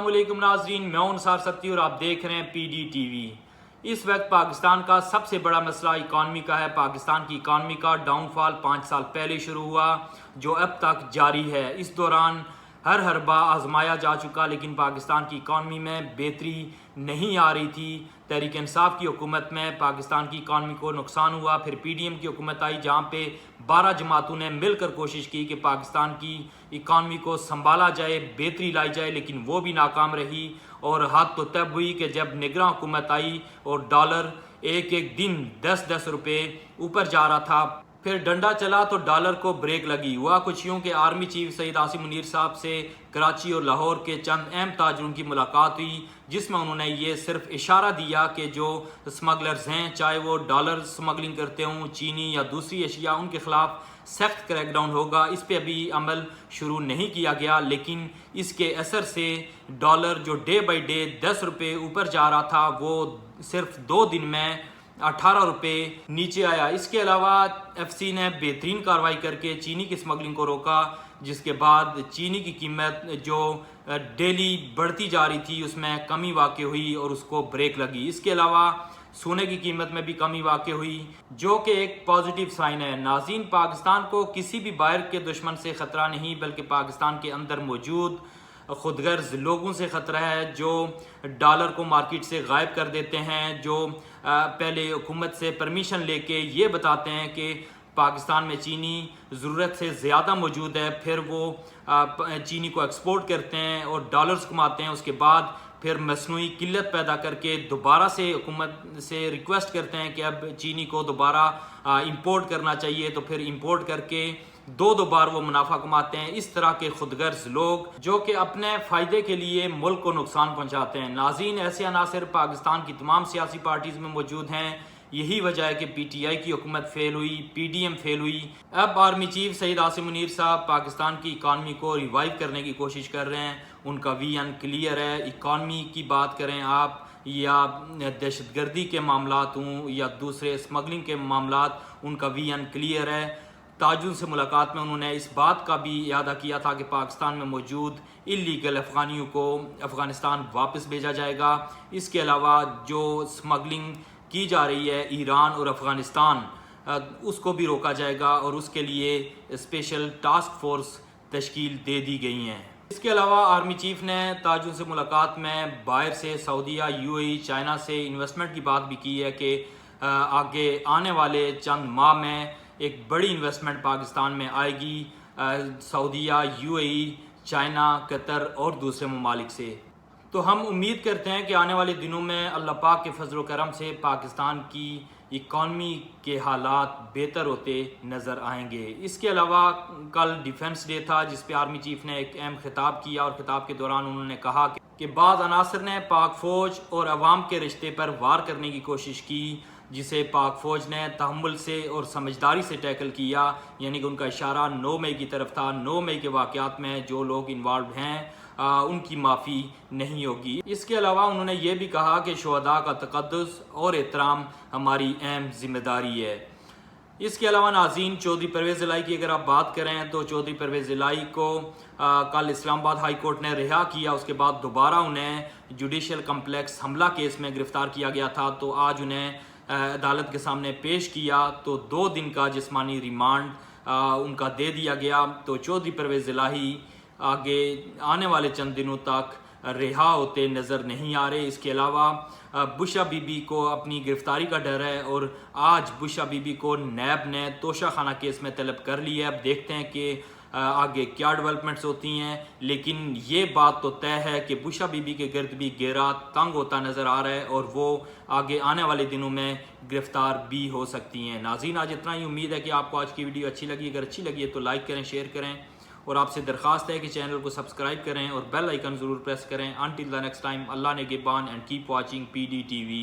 अस्सलाम वालेकुम नाज़रीन, मैं हूं अंसार सत्ती और आप देख रहे हैं PDTV। इस वक्त पाकिस्तान का सबसे बड़ा मसला इकॉनमी का है। पाकिस्तान की इकॉनमी का डाउनफॉल 5 साल पहले शुरू हुआ, जो अब तक जारी है। इस दौरान हर हरबा आजमाया जा चुका, लेकिन पाकिस्तान की इकॉनमी में बेहतरी नहीं आ रही थी। तहरीक इंसाफ की हुकूमत में पाकिस्तान की इकॉनमी को नुकसान हुआ। फिर PDM की हुकूमत आई, जहाँ पे 12 जमातों ने मिलकर कोशिश की कि पाकिस्तान की इकॉनमी को संभाला जाए, बेहतरी लाई जाए, लेकिन वो भी नाकाम रही। और हद तो तब हुई कि जब निगरां हुकूमत आई और डॉलर एक एक दिन 10-10 रुपये ऊपर जा रहा था। फिर डंडा चला तो डॉलर को ब्रेक लगी। हुआ कुछ यूँ कि आर्मी चीफ सईद आसिम मुनीर साहब से कराची और लाहौर के चंद अहम ताजरों की मुलाकात हुई, जिसमें उन्होंने ये सिर्फ इशारा दिया कि जो स्मगलर्स हैं, चाहे वो डॉलर स्मगलिंग करते हों, चीनी या दूसरी अशिया, उनके खिलाफ सख्त क्रैकडाउन होगा। इस पे अभी अमल शुरू नहीं किया गया, लेकिन इसके असर से डॉलर जो डे बाई डे 10 रुपये ऊपर जा रहा था, वो सिर्फ 2 दिन में 18 रुपये नीचे आया। इसके अलावा FC ने बेहतरीन कार्रवाई करके चीनी की स्मगलिंग को रोका, जिसके बाद चीनी की कीमत जो डेली बढ़ती जा रही थी उसमें कमी वाक़ई हुई और उसको ब्रेक लगी। इसके अलावा सोने की कीमत में भी कमी वाक़ई हुई, जो कि एक पॉजिटिव साइन है। नाज़रीन, पाकिस्तान को किसी भी बाहर के दुश्मन से ख़तरा नहीं, बल्कि पाकिस्तान के अंदर मौजूद खुदगर्ज लोगों से ख़तरा है, जो डॉलर को मार्केट से गायब कर देते हैं, जो पहले हुकूमत से परमिशन लेके ये बताते हैं कि पाकिस्तान में चीनी ज़रूरत से ज़्यादा मौजूद है, फिर वो चीनी को एक्सपोर्ट करते हैं और डॉलर्स कमाते हैं। उसके बाद फिर मसनूई किल्लत पैदा करके दोबारा से हुकूमत से रिक्वेस्ट करते हैं कि अब चीनी को दोबारा इंपोर्ट करना चाहिए, तो फिर इंपोर्ट करके दो बार वो मुनाफा कमाते हैं। इस तरह के खुदगर्ज लोग जो कि अपने फ़ायदे के लिए मुल्क को नुकसान पहुंचाते हैं। नाज़रीन, ऐसे अनासर पाकिस्तान की तमाम सियासी पार्टीज़ में मौजूद हैं। यही वजह है कि PTI की हुकूमत फेल हुई, PDM फेल हुई। अब आर्मी चीफ सईद आसिम मुनीर साहब पाकिस्तान की इकॉनमी को रिवाइव करने की कोशिश कर रहे हैं। उनका विजन क्लियर है। इकॉनमी की बात करें आप, या दहशतगर्दी के मामलात हों या दूसरे स्मगलिंग के मामलात, उनका विजन क्लियर है। ताजुन से मुलाकात में उन्होंने इस बात का भी यादा किया था कि पाकिस्तान में मौजूद इलीगल अफ़गानियों को अफ़गानिस्तान वापस भेजा जाएगा। इसके अलावा जो स्मगलिंग की जा रही है ईरान और अफ़गानिस्तान, उसको भी रोका जाएगा और उसके लिए स्पेशल टास्क फोर्स तश्कील दे दी गई हैं। इसके अलावा आर्मी चीफ ने ताजुन से मुलाकात में बाहर से सऊदीया, UAE, चाइना से इन्वेस्टमेंट की बात भी की है कि आगे आने वाले चंद माह में एक बड़ी इन्वेस्टमेंट पाकिस्तान में आएगी, सऊदीया, UAE, चाइना, कतर और दूसरे ममालिक से। तो हम उम्मीद करते हैं कि आने वाले दिनों में अल्लाह पाक के फजल व करम से पाकिस्तान की इकॉनमी के हालात बेहतर होते नज़र आएंगे। इसके अलावा कल डिफेंस डे था, जिस पे आर्मी चीफ ने एक अहम खिताब किया और खिताब के दौरान उन्होंने कहा कि बाज़ अनासर ने पाक फ़ौज और अवाम के रिश्ते पर वार करने की कोशिश की, जिसे पाक फ़ौज ने तहम्मुल से और समझदारी से टैकल किया। यानी कि उनका इशारा 9 मई की तरफ था। 9 मई के वाक़यात में जो लोग इन्वॉल्व हैं उनकी माफ़ी नहीं होगी। इसके अलावा उन्होंने ये भी कहा कि शुहदा का तक़द्दुस और एहतराम हमारी अहम ज़िम्मेदारी है। इसके अलावा नाज़रीन, चौधरी परवेज़ इलाही की अगर आप बात करें तो चौधरी परवेज़ इलाही को कल इस्लामाबाद हाई कोर्ट ने रिहा किया। उसके बाद दोबारा उन्हें जुडिशल कम्प्लेक्स हमला केस में गिरफ़्तार किया गया था, तो आज उन्हें अदालत के सामने पेश किया, तो 2 दिन का जिस्मानी रिमांड उनका दे दिया गया। तो चौधरी परवेज़ इलाही आगे आने वाले चंद दिनों तक रिहा होते नज़र नहीं आ रहे। इसके अलावा बुशरा बीबी को अपनी गिरफ्तारी का डर है और आज बुशरा बीबी को नैब ने तोशा खाना केस में तलब कर लिया है। अब देखते हैं कि आगे क्या डेवलपमेंट्स होती हैं, लेकिन ये बात तो तय है कि बुशरा बीबी के गिर्द भी घेरा तंग होता नज़र आ रहा है और वो आगे आने वाले दिनों में गिरफ्तार भी हो सकती हैं। नाज़रीन, आज इतना ही। उम्मीद है कि आपको आज की वीडियो अच्छी लगी। अगर अच्छी लगी है तो लाइक करें, शेयर करें और आपसे दरख्वास्त है कि चैनल को सब्सक्राइब करें और बेल आइकन ज़रूर प्रेस करें। अनटिल द नेक्स्ट टाइम, अल्लाह ने गिबान एंड कीप वॉचिंग PDTV।